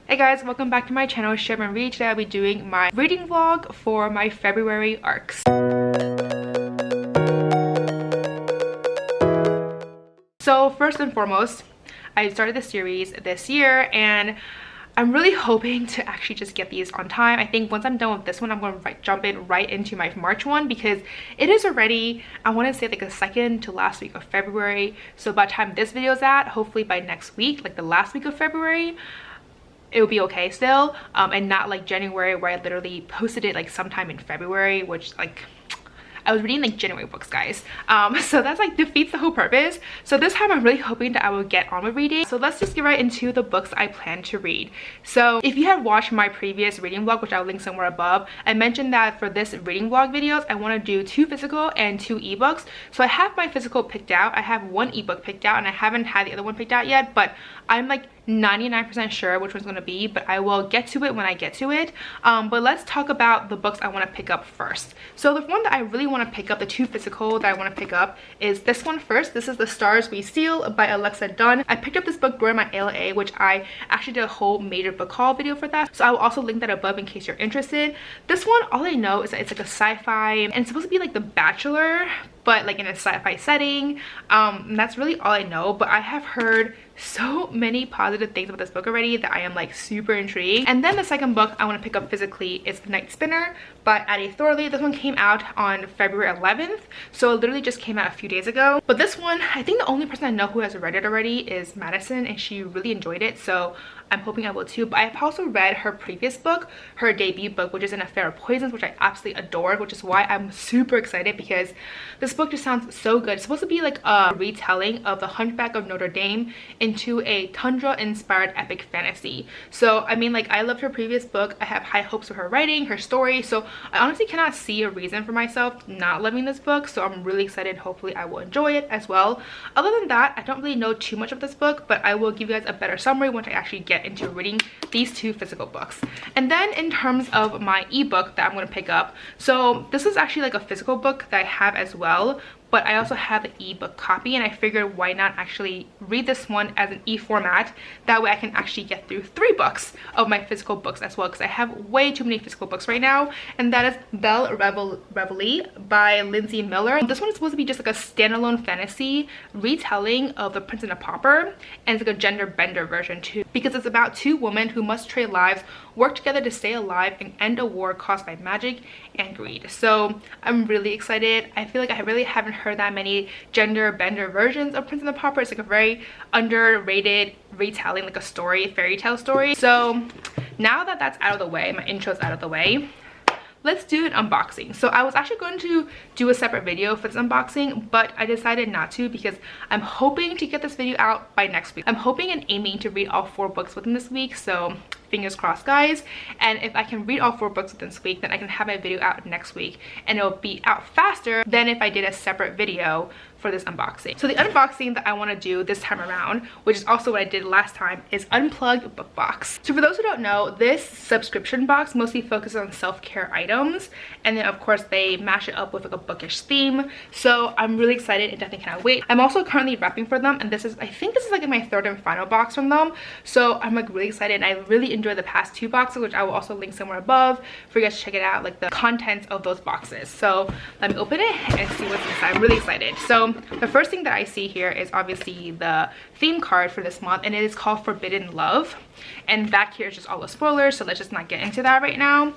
Hey guys, welcome back to my channel, Share and Read. Today I'll be doing my reading vlog for my February arcs. So first and foremost, I started this series this year and I'm really hoping to actually just get these on time. I think once I'm done with this one, I'm going to jump in right into my March one because it is already, I want to say like the second to last week of February. So by the time this video is out, hopefully by next week, like the last week of February, it will be okay still, and not like January where I literally posted it like sometime in February, which like I was reading like January books, guys. So that's like defeats the whole purpose. So this time I'm really hoping that I will get on with reading. So let's just get right into the books I plan to read. So if you have watched my previous reading vlog, which I'll link somewhere above, I mentioned that for this reading vlog videos, I want to do 2 physical and 2 ebooks. So I have my physical picked out. I have 1 ebook picked out and I haven't had the other one picked out yet, but I'm like 99% sure which one's going to be, but I will get to it when I get to it. But let's talk about the books I want to pick up first. So the one that I really want to pick up, the 2 physical that I want to pick up, is this one first. This is The Stars We Steal by Alexa Dunn. I picked up this book during my ALA, which I actually did a whole major book haul video for that, so I will also link that above in case you're interested. This one, all I know is that it's like a sci-fi and it's supposed to be like The Bachelor, but like in a sci-fi setting. And that's really all I know, but I have heard so many positive things about this book already that I am like super intrigued. And then the second book I want to pick up physically is Night Spinner by Addie Thorley. This one came out on February 11th, so it literally just came out a few days ago. But this one, I think the only person I know who has read it already is Madison, and she really enjoyed it, so I'm hoping I will too. But I've also read her previous book, her debut book, which is An Affair of Poisons, which I absolutely adored, which is why I'm super excited because this book just sounds so good. It's supposed to be like a retelling of The Hunchback of Notre Dame into a tundra-inspired epic fantasy. So I mean, like, I loved her previous book. I have high hopes for her writing, her story, so I honestly cannot see a reason for myself not loving this book, so I'm really excited. Hopefully I will enjoy it as well. Other than that, I don't really know too much of this book, but I will give you guys a better summary once I actually get into reading these 2 physical books. And then in terms of my ebook that I'm going to pick up, so this is actually like a physical book that I have as well, but I also have the ebook copy, and I figured why not actually read this one as an e-format. That way I can actually get through 3 books of my physical books as well, because I have way too many physical books right now, and that is Belle Reveille by Lindsay Miller. This one is supposed to be just like a standalone fantasy retelling of The Prince and the Pauper, and it's like a gender bender version too, because it's about 2 women who must trade lives, work together to stay alive, and end a war caused by magic and greed. So I'm really excited. I feel like I really haven't heard that many gender bender versions of Prince and the Pauper. It's like a very underrated retelling, like a story, fairy tale story. So now that that's out of the way, my intro's out of the way, let's do an unboxing. So I was actually going to do a separate video for this unboxing, but I decided not to because I'm hoping to get this video out by next week. I'm hoping and aiming to read all 4 books within this week, so fingers crossed, guys. And if I can read all 4 books within this week, then I can have my video out next week, and it'll be out faster than if I did a separate video for this unboxing. So the unboxing that I want to do this time around, which is also what I did last time, is Unplugged book box. So for those who don't know, this subscription box mostly focuses on self-care items, and then of course they mash it up with like a bookish theme. So I'm really excited and definitely cannot wait. I'm also currently wrapping for them, and this is, I think this is like my 3rd and final box from them, so I'm like really excited. And I really enjoyed the past 2 boxes, which I will also link somewhere above for you guys to check it out, like the contents of those boxes. So let me open it and see what's inside. I'm really excited. So the first thing that I see here is obviously the theme card for this month, and it is called Forbidden Love, and back here is just all the spoilers, so let's just not get into that right now.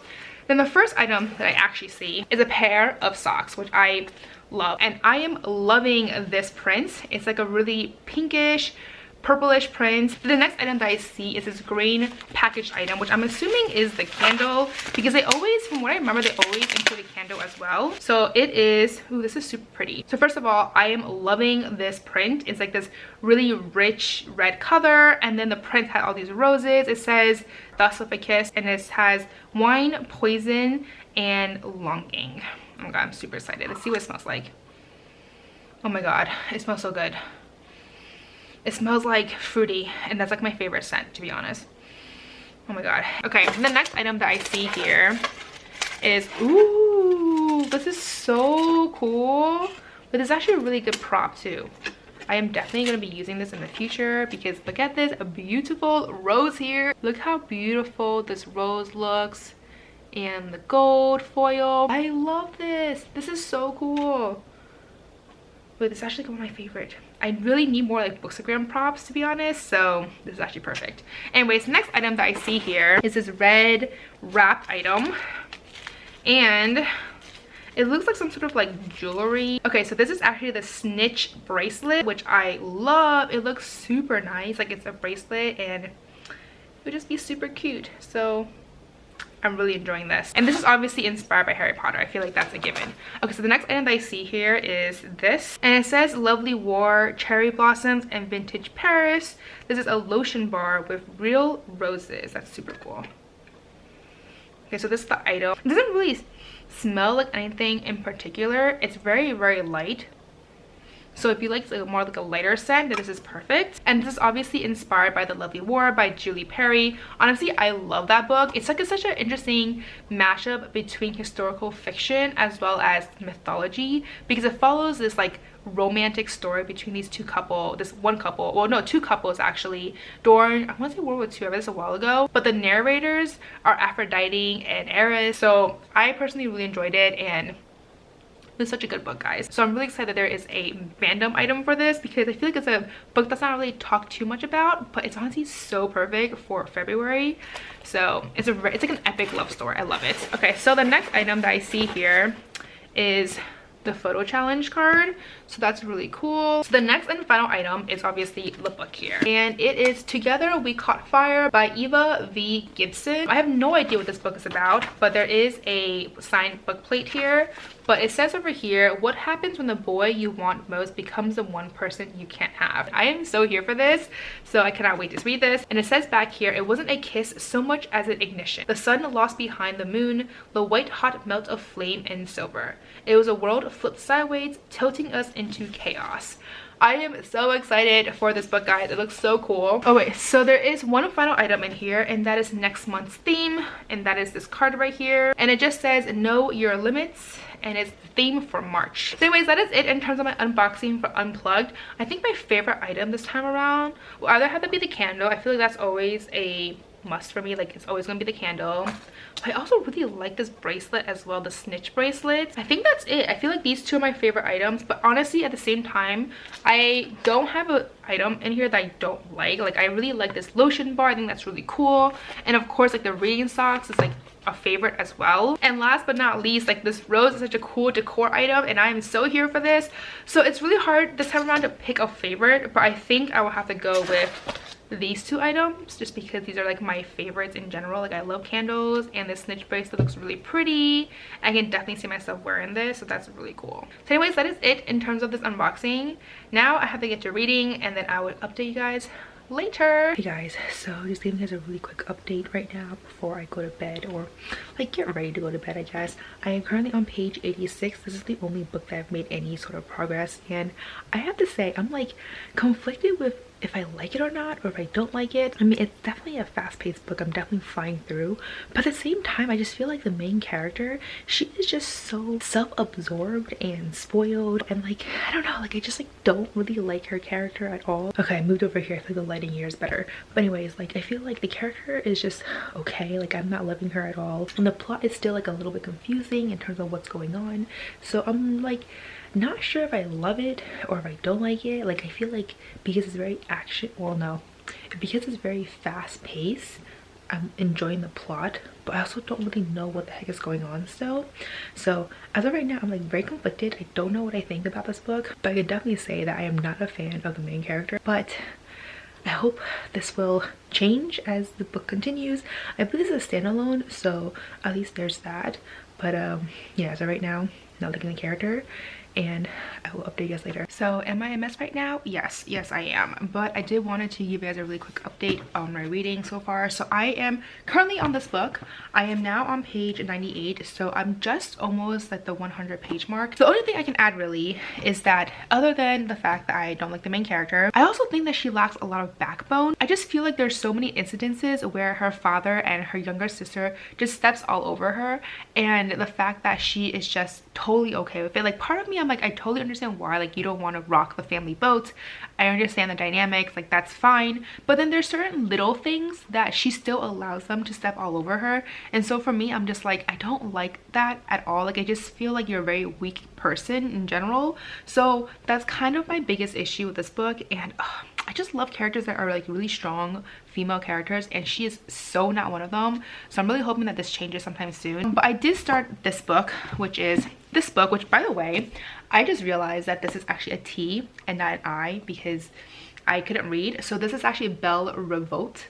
Then the first item that I actually see is a pair of socks, which I love, and I am loving this print. It's like a really pinkish purplish print. The next item that I see is this green packaged item, which I'm assuming is the candle, because they always, from what I remember, they always include a candle as well. So it is, ooh, this is super pretty. So first of all, I am loving this print. It's like this really rich red color, and then the print had all these roses. It says thus with a kiss, and it has wine, poison, and longing. Oh my god, I'm super excited. Let's see what it smells like. Oh my god, it smells so good. It smells like fruity, and that's like my favorite scent, to be honest. Oh my god. Okay, the next item that I see here is, ooh, this is so cool. But it's actually a really good prop too. I am definitely going to be using this in the future because look at this beautiful rose here. Look how beautiful this rose looks, and the gold foil. I love this. This is so cool. Wait, this is actually one of my favorite. I really need more like bookstagram props, to be honest, so this is actually perfect. Anyways, the next item that I see here is this red wrap item, and it looks like some sort of like jewelry. Okay, so this is actually the snitch bracelet, which I love. It looks super nice, like it's a bracelet and it would just be super cute. So I'm really enjoying this, and this is obviously inspired by Harry Potter. I feel like that's a given. Okay, so the next item that I see here is this, and it says Lovely War Cherry Blossoms and Vintage Paris. This is a lotion bar with real roses. That's super cool. Okay, so this is the item. It doesn't really smell like anything in particular. It's very, very light. So if you like more like a lighter scent, then this is perfect. And this is obviously inspired by The Lovely War by Julie Perry. Honestly, I love that book. It's like such an interesting mashup between historical fiction as well as mythology, because it follows this like romantic story between these two couples, two couples actually, during, I want to say World War II. I read this a while ago, but the narrators are Aphrodite and Eris. So I personally really enjoyed it, and it's such a good book, guys. So I'm really excited there is a fandom item for this, because I feel like it's a book that's not really talked too much about, but it's honestly so perfect for February. So it's like an epic love story. I love it. Okay, so the next item that I see here is the photo challenge card, so that's really cool. So the next and final item is obviously the book here, and it is Together We Caught Fire by Eva V. Gibson. I have no idea what this book is about, but there is a signed book plate here. But it says over here, what happens when the boy you want most becomes the one person you can't have. I am so here for this, so I cannot wait to read this. And it says back here, it wasn't a kiss so much as an ignition. The sun lost behind the moon, the white hot melt of flame and silver. It was a world flipped sideways, tilting us into chaos. I am so excited for this book, guys. It looks so cool. Oh wait, so there is one final item in here, and that is next month's theme, and that is this card right here, and it just says know your limits, and it's the theme for March. So anyways, that is it in terms of my unboxing for Unplugged. I think my favorite item this time around will either have to be the candle. I feel like that's always a must for me, like it's always gonna be the candle. But I also really like this bracelet as well, the snitch bracelet. I think that's it. I feel like these two are my favorite items, but honestly at the same time I don't have an item in here that I don't like. Like I really like this lotion bar. I think that's really cool, and of course like the reading socks is like a favorite as well. And last but not least, like this rose is such a cool decor item, and I am so here for this. So it's really hard this time around to pick a favorite, but I think I will have to go with these two items just because these are like my favorites in general. Like I love candles, and this snitch bracelet looks really pretty. I can definitely see myself wearing this, so that's really cool. So anyways, that is it in terms of this unboxing. Now I have to get to reading, and then I would update you guys later. Hey guys, so just giving you guys a really quick update right now before I go to bed, or like get ready to go to bed, I guess. I am currently on page 86. This is the only book that I've made any sort of progress, and I have to say I'm like conflicted with if I like it or not, or if I don't like it. I mean, it's definitely a fast-paced book. I'm definitely flying through, but at the same time I just feel like the main character, she is just so self-absorbed and spoiled, and like I don't know, like I just like don't really like her character at all. Okay, I moved over here. I feel like the lighting here is better, but anyways, like I feel like the character is just okay. Like I'm not loving her at all, and the plot is still like a little bit confusing in terms of what's going on. So I'm like not sure if I love it or if I don't like it. Like I feel like because it's very because it's very fast-paced, I'm enjoying the plot, but I also don't really know what the heck is going on still. So as of right now, I'm like very conflicted. I don't know what I think about this book, but I can definitely say that I am not a fan of the main character, but I hope this will change as the book continues. I believe this is a standalone, so at least there's that. But yeah, so right now, not liking the character, and I will update you guys later. So am I a mess right now? Yes I am, but I did wanted to give you guys a really quick update on my reading so far. So I am currently on this book. I am now on page 98, so I'm just almost at the 100 page mark. The only thing I can add really is that other than the fact that I don't like the main character, I also think that she lacks a lot of backbone. I just feel like there's so many incidences where her father and her younger sister just steps all over her, and the fact that she is just totally okay with it. Like part of me I'm like, I totally understand why, like, you don't want to rock the family boat. I understand the dynamics, like, that's fine. But then there's certain little things that she still allows them to step all over her. And so for me, I'm just like, I don't like that at all. Like, I just feel like you're a very weak person in general. So that's kind of my biggest issue with this book. And I just love characters that are like really strong female characters, and she is so not one of them. So I'm really hoping that this changes sometime soon. But I did start this book, which is this book, which, by the way, I just realized that this is actually a T and not an I because I couldn't read. So this is actually Belle Revolte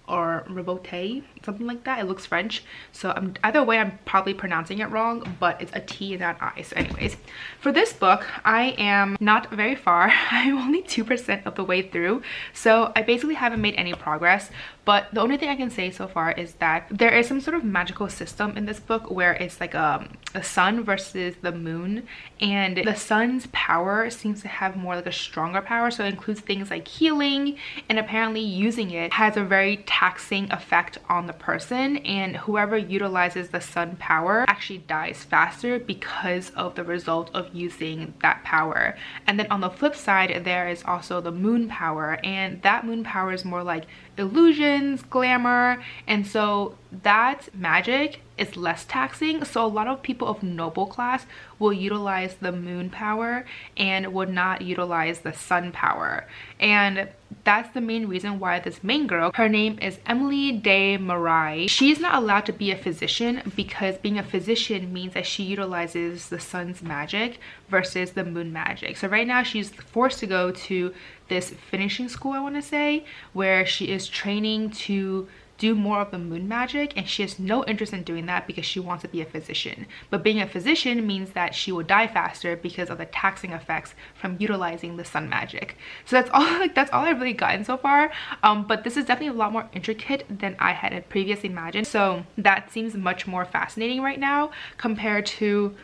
or Revolte, something like that. It looks French, so either way I'm probably pronouncing it wrong, but it's a T and not I. So anyways, for this book, I am not very far. I'm only 2% of the way through, so I basically haven't made any progress. But the only thing I can say so far is that there is some sort of magical system in this book where it's like a sun versus the moon, and the sun's power seems to have more like a stronger power. So it includes things like healing, and apparently using it has a very taxing effect on the person, and whoever utilizes the sun power actually dies faster because of the result of using that power. And then on the flip side, there is also the moon power, and that moon power is more like illusions, glamour, and so that magic is less taxing. So a lot of people of noble class will utilize the moon power and would not utilize the sun power. And that's the main reason why this main girl, her name is Emily de Marais, she's not allowed to be a physician, because being a physician means that she utilizes the sun's magic versus the moon magic. So right now she's forced to go to this finishing school, I want to say, where she is training to do more of the moon magic, and she has no interest in doing that because she wants to be a physician. But being a physician means that she will die faster because of the taxing effects from utilizing the sun magic. So that's all, like, that's all I've really gotten so far. But this is definitely a lot more intricate than I had previously imagined, so that seems much more fascinating right now compared to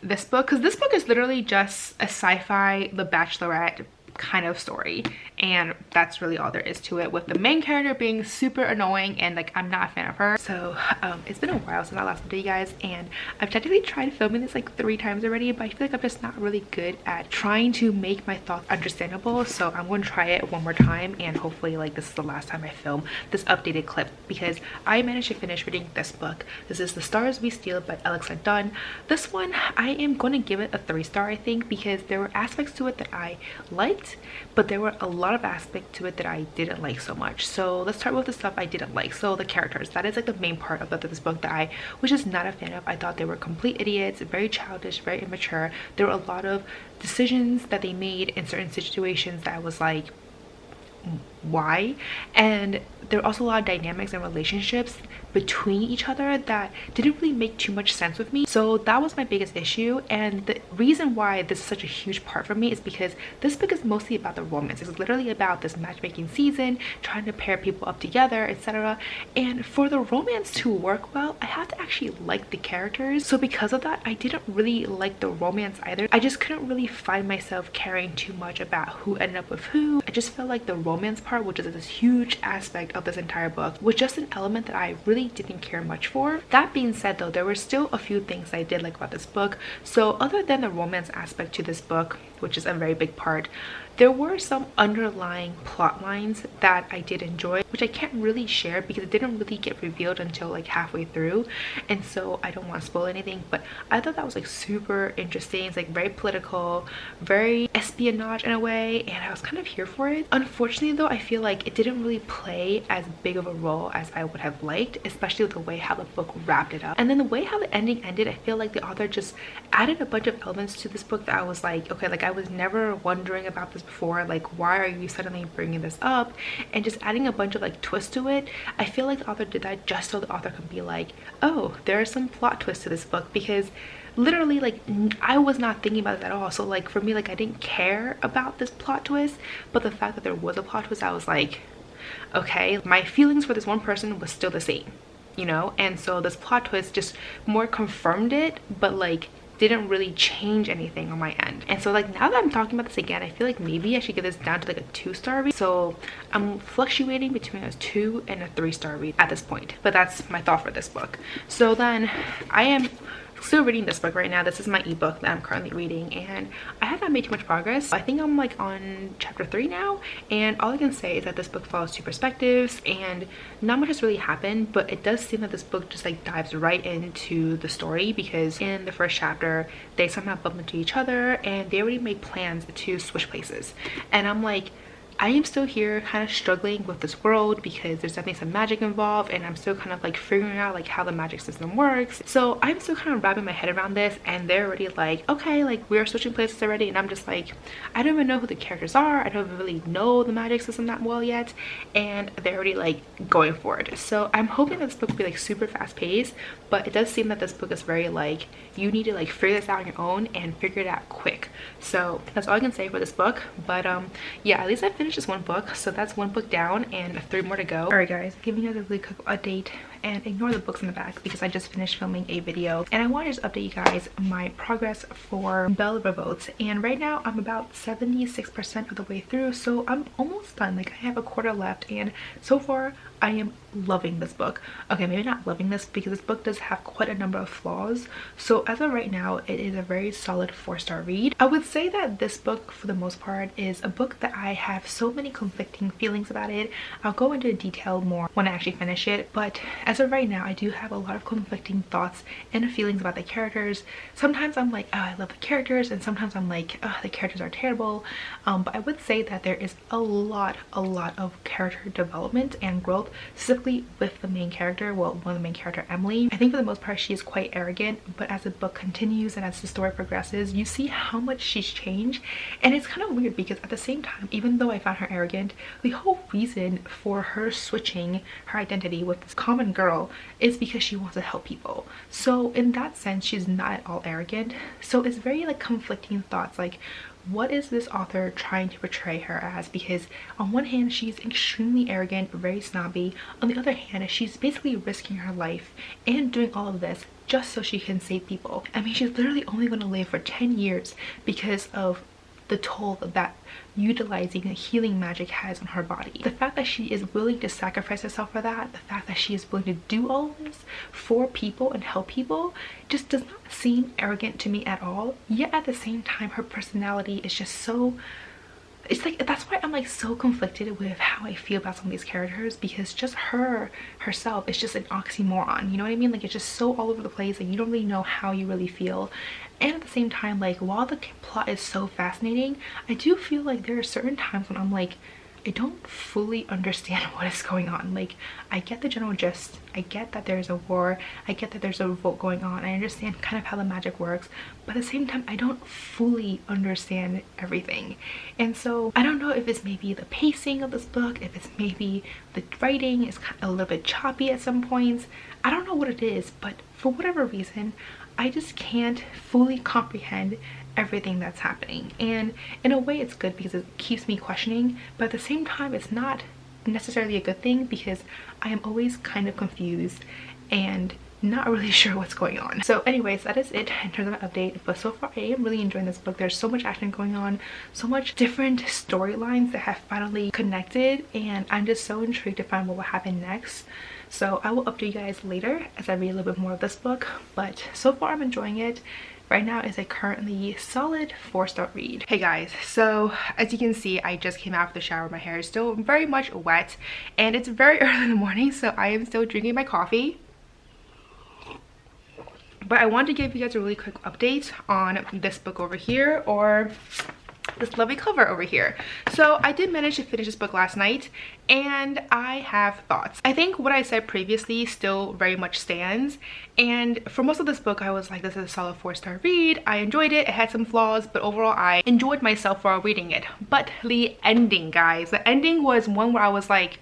this book, because this book is literally just a sci-fi The Bachelorette kind of story, and that's really all there is to it, with the main character being super annoying, and like, I'm not a fan of her. So it's been a while since I last updated you guys, and I've technically tried filming this like 3 times already, but I feel like I'm just not really good at trying to make my thoughts understandable. So I'm going to try it one more time, and hopefully like this is the last time I film this updated clip, because I managed to finish reading this book. This is The Stars We Steal by Alexa Dunn. This one I am going to give it a 3-star, I think, because there were aspects to it that I liked, but there were a lot of aspects to it that I didn't like so much. So let's start with the stuff I didn't like. So the characters, that is like the main part of this book that I was just not a fan of. I thought they were complete idiots, very childish, very immature. There were a lot of decisions that they made in certain situations that I was like, why? And there were also a lot of dynamics and relationships between each other that didn't really make too much sense with me. So that was my biggest issue, and the reason why this is such a huge part for me is because this book is mostly about the romance. It's literally about this matchmaking season, trying to pair people up together, etc. And for the romance to work well, I have to actually like the characters. So because of that, I didn't really like the romance either. I just couldn't really find myself caring too much about who ended up with who. I just felt like the romance part, which is this huge aspect of this entire book, was just an element that I really didn't care much for. That being said though, there were still a few things I did like about this book. So other than the romance aspect to this book, which is a very big part, there were some underlying plot lines that I did enjoy, which I can't really share because it didn't really get revealed until like halfway through, and so I don't want to spoil anything. But I thought that was like super interesting. It's like very political, very espionage in a way, and I was kind of here for it. Unfortunately though, I feel like it didn't really play as big of a role as I would have liked, especially with the way how the book wrapped it up. And then the way how the ending ended, I feel like the author just added a bunch of elements to this book that I was like, okay, like I was never wondering about this before, like why are you suddenly bringing this up, and just adding a bunch of like twists to it. I feel like the author did that just so the author can be like, oh, there are some plot twists to this book, because literally like I was not thinking about it at all. So like for me, like I didn't care about this plot twist, but the fact that there was a plot twist, I was like, okay, my feelings for this one person was still the same, you know. And so this plot twist just more confirmed it, but like didn't really change anything on my end. And so like now that I'm talking about this again, I feel like maybe I should give this down to like a 2-star read. So I'm fluctuating between a 2 and a 3-star read at this point, but that's my thought for this book. So then I am still reading this book right now. This is my ebook that I'm currently reading, and I haven't made too much progress. I think I'm like on chapter 3 now, and all I can say is that this book follows two perspectives and not much has really happened, but it does seem that this book just like dives right into the story, because in the first chapter they somehow bump into each other and they already made plans to switch places. And I'm like, I am still here kind of struggling with this world because there's definitely some magic involved, and I'm still kind of like figuring out like how the magic system works. So I'm still kind of wrapping my head around this, and they're already like, okay, like we're switching places already, and I'm just like, I don't even know who the characters are. I don't even really know the magic system that well yet, and they're already like going for it. So I'm hoping that this book will be like super fast paced, but it does seem that this book is very like, you need to like figure this out on your own and figure it out quick. So that's all I can say for this book. But yeah, at least I finished this one book, so that's one book down and 3 more to go. All right guys, giving you guys a really quick update, and ignore the books in the back because I just finished filming a video and I want to just update you guys my progress for Belle Revotes. And right now I'm about 76% of the way through, so I'm almost done. Like I have a quarter left, and so far I am loving this book. Okay, maybe not loving this because this book does have quite a number of flaws. So as of right now, it is a very solid 4-star read. I would say that this book for the most part is a book that I have so many conflicting feelings about it. I'll go into detail more when I actually finish it, but as of right now I do have a lot of conflicting thoughts and feelings about the characters. Sometimes I'm like, oh, I love the characters, and sometimes I'm like, oh, the characters are terrible. But I would say that there is a lot of character development and growth, specifically with the main character, well, one of the main character, Emily. I think for the most part she is quite arrogant, but as the book continues and as the story progresses, you see how much she's changed. And it's kind of weird because at the same time, even though I found her arrogant, the whole reason for her switching her identity with this common girl is because she wants to help people. So in that sense, she's not at all arrogant. So it's very like conflicting thoughts, like what is this author trying to portray her as? Because on one hand she's extremely arrogant, very snobby. On the other hand, she's basically risking her life and doing all of this just so she can save people. I mean, she's literally only going to live for 10 years because of the toll that utilizing healing magic has on her body. The fact that she is willing to sacrifice herself for that, the fact that she is willing to do all of this for people and help people, just does not seem arrogant to me at all. Yet at the same time, her personality is just so, it's like, that's why I'm like so conflicted with how I feel about some of these characters, because just herself is just an oxymoron, you know what I mean? Like it's just so all over the place and you don't really know how you really feel. And at the same time, like while the plot is so fascinating, I do feel like there are certain times when I'm like, I don't fully understand what is going on. Like I get the general gist, I get that there's a war, I get that there's a revolt going on, I understand kind of how the magic works, but at the same time I don't fully understand everything. And so I don't know if it's maybe the pacing of this book, if it's maybe the writing is kind of a little bit choppy at some points. I don't know what it is, but for whatever reason I just can't fully comprehend everything that's happening. And in a way it's good because it keeps me questioning, but at the same time it's not necessarily a good thing because I am always kind of confused and not really sure what's going on. So anyways, that is it in terms of my update. But so far I am really enjoying this book. There's so much action going on, so much different storylines that have finally connected, and I'm just so intrigued to find what will happen next. So I will update you guys later as I read a little bit more of this book, but so far I'm enjoying it. Right now is a currently solid 4-star read. Hey guys, so as you can see, I just came out of the shower. My hair is still very much wet and it's very early in the morning, so I am still drinking my coffee. But I wanted to give you guys a really quick update on this book over here, or this lovely cover over here. So I did manage to finish this book last night and I have thoughts. I think what I said previously still very much stands, and for most of this book I was like, this is a solid 4-star read. I enjoyed it. It had some flaws, but overall I enjoyed myself while reading it. But the ending, guys, the ending was one where I was like,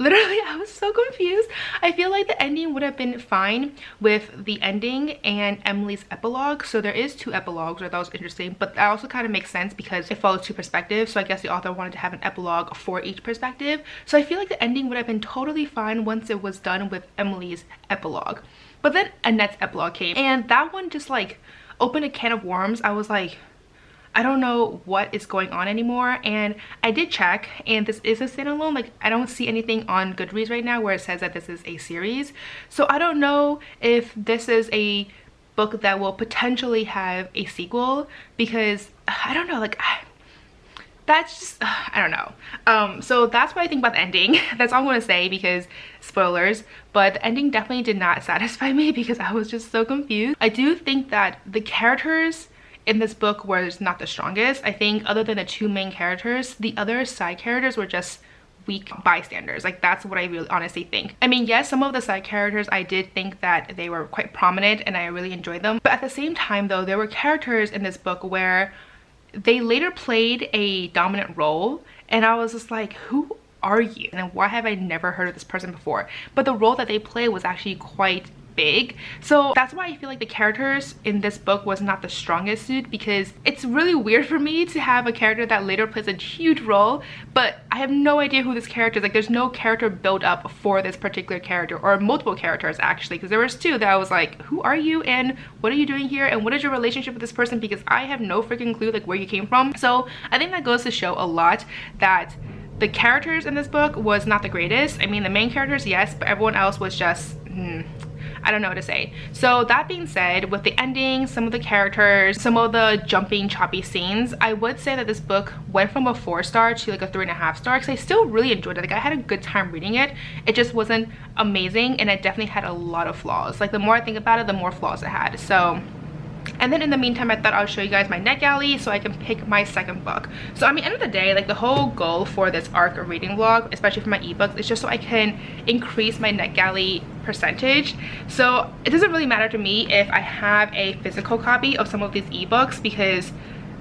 literally I was so confused. I feel like the ending would have been fine with the ending and Emily's epilogue. So there is 2 epilogues, which I thought was interesting, but that also kind of makes sense because it follows 2 perspectives. So I guess the author wanted to have an epilogue for each perspective. So I feel like the ending would have been totally fine once it was done with Emily's epilogue. But then Annette's epilogue came and that one just like opened a can of worms. I was like, I don't know what is going on anymore. And I did check, and this is a standalone. Like I don't see anything on Goodreads right now where it says that this is a series. So I don't know if this is a book that will potentially have a sequel, because I don't know, like that's just I don't know. So that's what I think about the ending. That's all I'm gonna say, because spoilers, but the ending definitely did not satisfy me because I was just so confused. I do think that the characters in this book was not the strongest. I think other than the two main characters, the other side characters were just weak bystanders. Like, that's what I really honestly think. I mean, yes, some of the side characters, I did think that they were quite prominent and I really enjoyed them, but at the same time though, there were characters in this book where they later played a dominant role and I was just like, who are you and why have I never heard of this person before? But the role that they play was actually quite big, so that's why I feel like the characters in this book was not the strongest suit, because it's really weird for me to have a character that later plays a huge role but I have no idea who this character is. Like, there's no character build up for this particular character, or multiple characters actually, because there was two that I was like, who are you and what are you doing here and what is your relationship with this person, because I have no freaking clue like where you came from. So I think that goes to show a lot that the characters in this book was not the greatest. I mean, the main characters, yes, but everyone else was just I don't know what to say. So that being said, with the ending, some of the characters, some of the jumping choppy scenes, I would say that this book went from a 4-star to like a 3.5 star, because I still really enjoyed it. Like, I had a good time reading it. It just wasn't amazing and it definitely had a lot of flaws. Like, the more I think about it, the more flaws it had. So, and then in the meantime, I thought I'll show you guys my NetGalley so I can pick my second book. So I mean, end of the day, like, the whole goal for this arc of reading vlog, especially for my ebooks, is just so I can increase my NetGalley percentage. So it doesn't really matter to me if I have a physical copy of some of these ebooks, because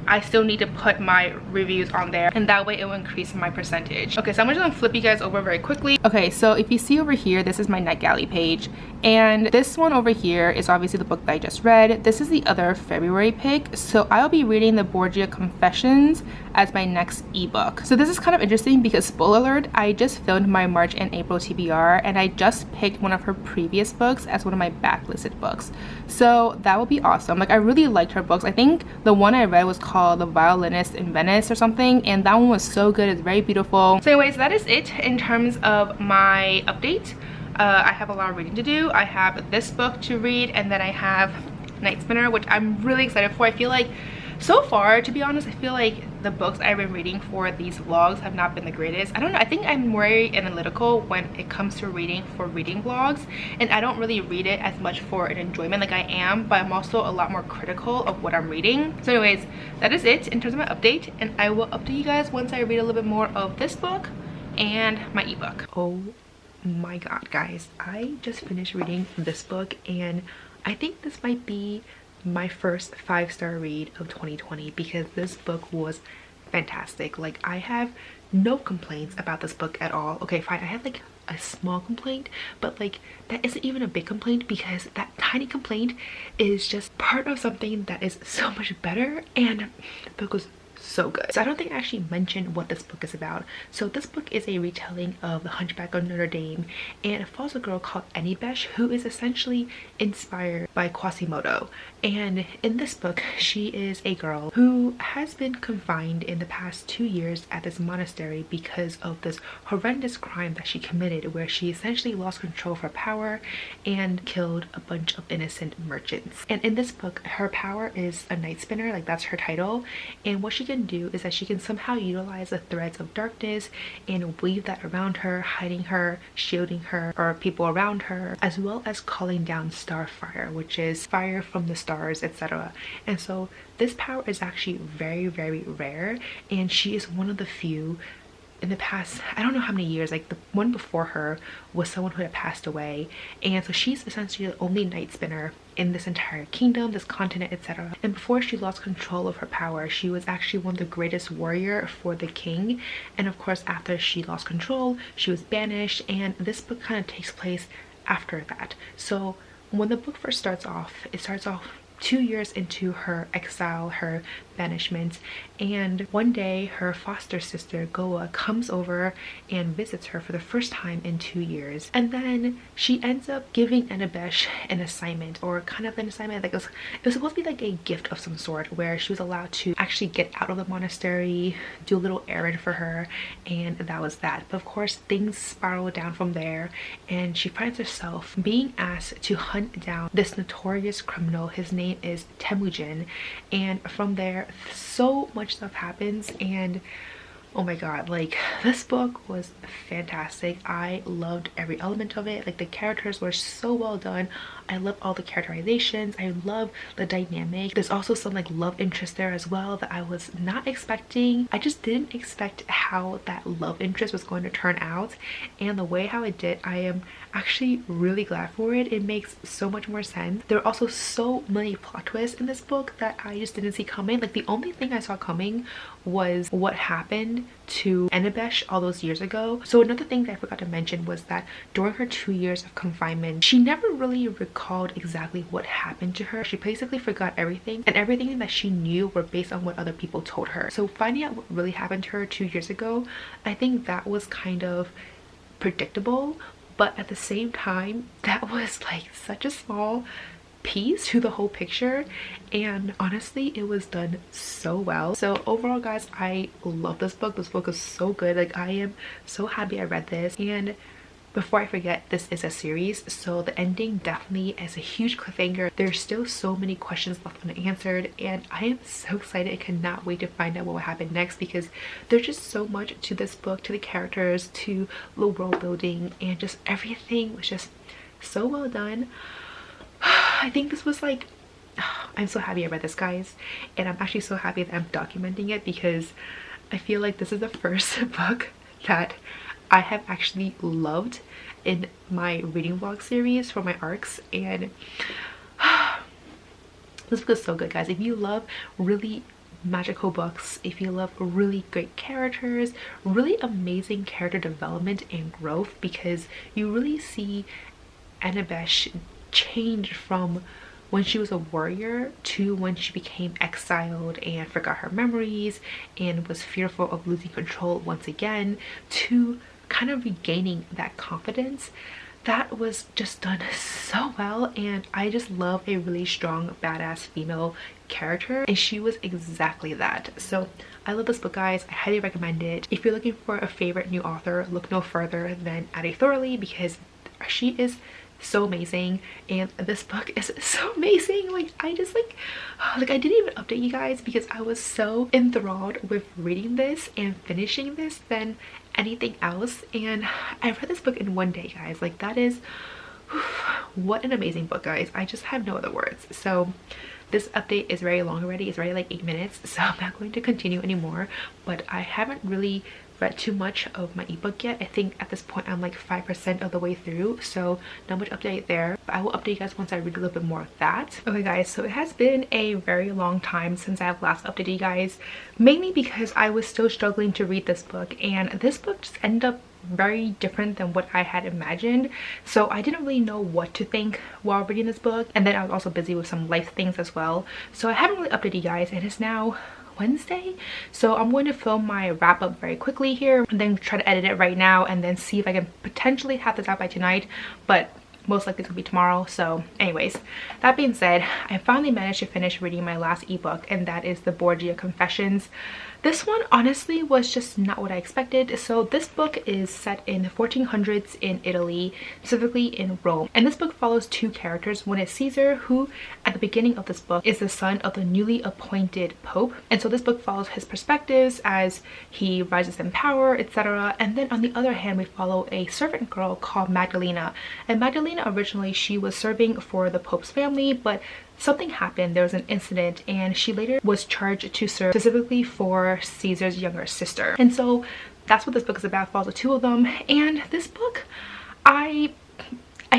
I still need to put my reviews on there and that way it will increase my percentage. Okay, so I'm just gonna flip you guys over very quickly. Okay, so if you see over here, this is my NetGalley page, and this one over here is obviously the book that I just read. This is the other February pick, so I'll be reading the Borgia Confessions as my next ebook. So this is kind of interesting because, spoiler alert, I just filmed my March and April TBR and I just picked one of her previous books as one of my backlisted books, so that will be awesome. Like, I really liked her books. I think the one I read was called The Violinist in Venice or something, and that one was so good. It's very beautiful. So anyways, that is it in terms of my update. I have a lot of reading to do. I have this book to read, and then I have Night Spinner, which I'm really excited for. I feel like so far, to be honest, I feel like the books I've been reading for these vlogs have not been the greatest. I don't know, I think I'm very analytical when it comes to reading for reading vlogs, and I don't really read it as much for an enjoyment. Like, I am, but I'm also a lot more critical of what I'm reading. So anyways, that is it in terms of my update, and I will update you guys once I read a little bit more of this book and my ebook. Oh my god, guys, I just finished reading this book and I think this might be my first 5-star read of 2020, because this book was fantastic. Like, I have no complaints about this book at all. Okay, fine, I have like a small complaint, but like, that isn't even a big complaint, because that tiny complaint is just part of something that is so much better, and the book was so good. So I don't think I actually mentioned what this book is about. So this book is a retelling of The Hunchback of Notre Dame, and it follows a girl called Enibesh who is essentially inspired by Quasimodo. And in this book, she is a girl who has been confined in the past 2 years at this monastery because of this horrendous crime that she committed, where she essentially lost control of her power and killed a bunch of innocent merchants. And in this book, her power is a night spinner, like that's her title, and what she can do is that she can somehow utilize the threads of darkness and weave that around her, hiding her, shielding her or people around her, as well as calling down starfire, which is fire from the stars, etc. And so this power is actually very, very rare, and she is one of the few in the past, I don't know how many years, like the one before her was someone who had passed away, and so she's essentially the only night spinner in this entire kingdom, this continent, etc. And before she lost control of her power, she was actually one of the greatest warrior for the king, and of course after she lost control, she was banished, and this book kind of takes place after that. So when the book first starts off, it starts off 2 years into her exile, her banishment, and one day her foster sister Goa comes over and visits her for the first time in 2 years, and then she ends up giving Anabesh an assignment, or kind of an assignment, like it was supposed to be like a gift of some sort, where she was allowed to actually get out of the monastery, do a little errand for her, and that was that. But of course things spiral down from there, and she finds herself being asked to hunt down this notorious criminal. His name is Temujin, and from there so much stuff happens, and oh my god, like this book was fantastic. I loved every element of it. Like the characters were so well done. I love all the characterizations. I love the dynamic. There's also some like love interest there as well that I was not expecting. I just didn't expect how that love interest was going to turn out, and the way how it did, I am actually really glad for it. It makes so much more sense. There are also so many plot twists in this book that I just didn't see coming. Like the only thing I saw coming was what happened to Anabesh all those years ago. So another thing that I forgot to mention was that during her 2 years of confinement, she never really recalled exactly what happened to her. She basically forgot everything, and everything that she knew were based on what other people told her. So finding out what really happened to her 2 years ago, I think that was kind of predictable, but at the same time that was like such a small piece to the whole picture, and honestly it was done so well. So overall guys, I love this book. This book is so good. Like I am so happy I read this. And before I forget, this is a series, so the ending definitely is a huge cliffhanger. There's still so many questions left unanswered, and I am so excited. I cannot wait to find out what will happen next, because there's just so much to this book, to the characters, to the world building, and just everything was just so well done. I think this was like, I'm so happy I read this, guys, and I'm actually so happy that I'm documenting it, because I feel like this is the first book that I have actually loved in my reading vlog series for my arcs, and this book is so good, guys. If you love really magical books, if you love really great characters, really amazing character development and growth, because you really see Anabesh change from when she was a warrior to when she became exiled and forgot her memories and was fearful of losing control once again, to kind of regaining that confidence. That was just done so well, and I just love a really strong badass female character, and she was exactly that. So I love this book, guys. I highly recommend it. If you're looking for a favorite new author, look no further than Addie Thoroughly, because she is so amazing, and this book is so amazing. Like I just like I didn't even update you guys because I was so enthralled with reading this and finishing this than anything else, and I read this book in one day, guys. Like that is what an amazing book, guys. I just have no other words. So this update is very long already. It's already like 8 minutes, so I'm not going to continue anymore, but I haven't really read too much of my ebook yet. I think at this point I'm like 5% of the way through, so not much update there, but I will update you guys once I read a little bit more of that. Okay guys, so it has been a very long time since I've last updated you guys, mainly because I was still struggling to read this book, and this book just ended up very different than what I had imagined, so I didn't really know what to think while reading this book, and then I was also busy with some life things as well, so I haven't really updated you guys. It is now Wednesday, so I'm going to film my wrap up very quickly here and then try to edit it right now and then see if I can potentially have this out by tonight, but most likely it's gonna be tomorrow. So anyways, that being said, I finally managed to finish reading my last ebook, and that is the Borgia Confessions. This one honestly was just not what I expected. So this book is set in the 1400s in Italy, specifically in Rome, and this book follows two characters. One is Caesar, who at the beginning of this book is the son of the newly appointed pope, and so this book follows his perspectives as he rises in power, etc. And then on the other hand, we follow a servant girl called Magdalena, and Magdalena originally she was serving for the pope's family, but something happened, there was an incident, and she later was charged to serve specifically for Caesar's younger sister. And so that's what this book is about. It follows the two of them, and this book, I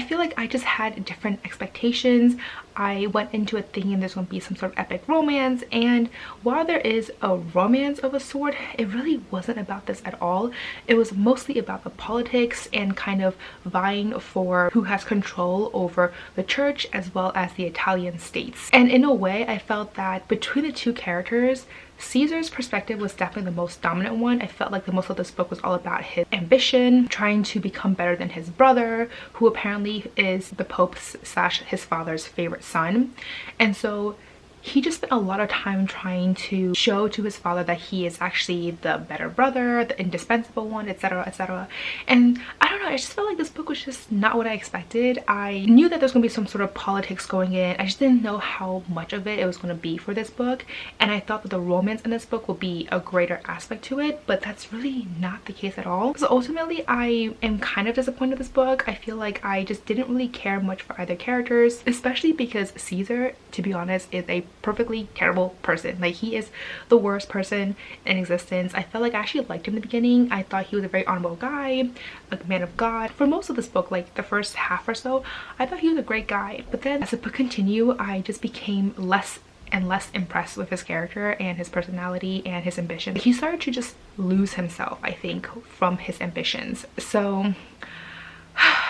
feel like I just had different expectations. I went into it thinking there's going to be some sort of epic romance, and while there is a romance of a sort, it really wasn't about this at all. It was mostly about the politics and kind of vying for who has control over the church as well as the Italian states. And in a way, I felt that between the two characters, Caesar's perspective was definitely the most dominant one. I felt like the most of this book was all about his ambition, trying to become better than his brother, who apparently is the Pope's / his father's favorite son. And so he just spent a lot of time trying to show to his father that he is actually the better brother, the indispensable one, etc, etc. And I don't know, I just felt like this book was just not what I expected. I knew that there's gonna be some sort of politics going in. I just didn't know how much of it was gonna be for this book, and I thought that the romance in this book would be a greater aspect to it, but that's really not the case at all. So ultimately, I am kind of disappointed with this book. I feel like I just didn't really care much for either characters, especially because Caesar, to be honest, is a perfectly terrible person. Like, he is the worst person in existence. I felt like I actually liked him in the beginning. I thought he was a very honorable guy, a man of God. For most of this book, like the first half or so, I thought he was a great guy. But then as the book continued, I just became less and less impressed with his character and his personality and his ambition. He started to just lose himself, I think, from his ambitions. So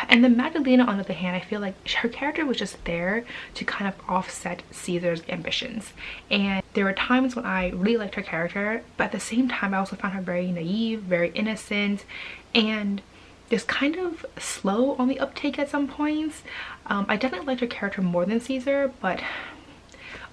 and then Magdalena, on the other hand, I feel like her character was just there to kind of offset Caesar's ambitions. And there were times when I really liked her character, but at the same time, I also found her very naive, very innocent, and just kind of slow on the uptake at some points. I definitely liked her character more than Caesar, but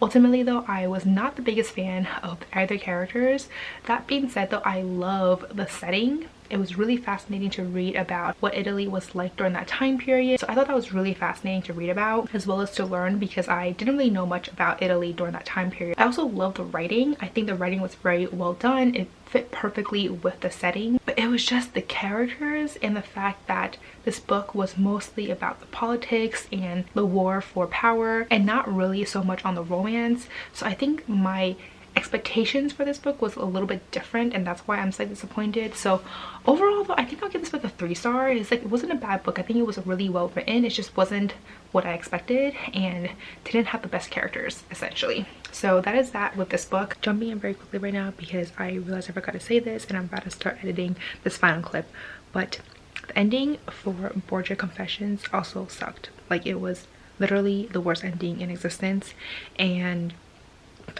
ultimately though, I was not the biggest fan of either characters. That being said though, I love the setting. It was really fascinating to read about what Italy was like during that time period. So I thought that was really fascinating to read about, as well as to learn, because I didn't really know much about Italy during that time period. I also love the writing. I think the writing was very well done. It fit perfectly with the setting, but it was just the characters and the fact that this book was mostly about the politics and the war for power and not really so much on the romance. So I think my expectations for this book was a little bit different, and that's why I'm slightly disappointed. So overall though, I think I'll give this book a 3 star. It's like, it wasn't a bad book. I think it was really well written. It just wasn't what I expected and didn't have the best characters, essentially. So that is that with this book. Jumping in very quickly right now because I realized I forgot to say this and I'm about to start editing this final clip, but the ending for Borgia Confessions also sucked. Like, it was literally the worst ending in existence, and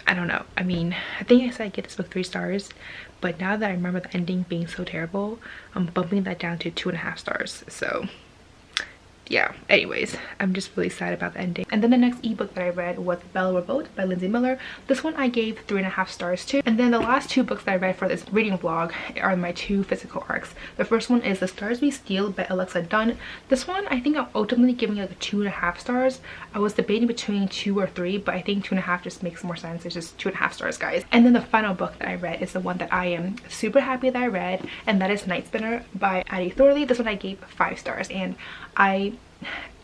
I don't know. I mean, I think I said I get this book 3 stars, but now that I remember the ending being so terrible, I'm bumping that down to 2.5 stars. So yeah, anyways, I'm just really sad about the ending. And then the next ebook that I read was Bella Revolt by Lindsay Miller. This one I gave 3.5 stars to. And then the last 2 books that I read for this reading vlog are my 2 physical arcs. The first one is The Stars We Steal by Alexa Dunn. This one I think I'm ultimately giving it like 2.5 stars. I was debating between 2 or 3, but I think 2.5 just makes more sense. It's just 2.5 stars, guys. And then the final book that I read is the one that I am super happy that I read, and that is Night Spinner by Addie Thorley. This one I gave 5 stars, and I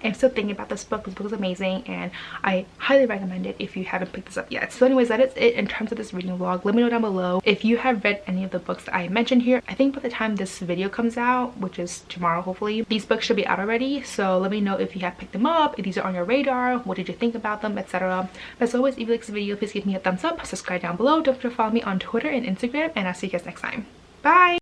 am still thinking about this book. This book is amazing and I highly recommend it if you haven't picked this up yet. So anyways, that is it in terms of this reading vlog. Let me know down below if you have read any of the books that I mentioned here. I think by the time this video comes out, which is tomorrow hopefully, these books should be out already. So let me know if you have picked them up, if these are on your radar, what did you think about them, etc. As always, if you like this video, please give me a thumbs up, subscribe down below, don't forget to follow me on Twitter and Instagram, and I'll see you guys next time. Bye!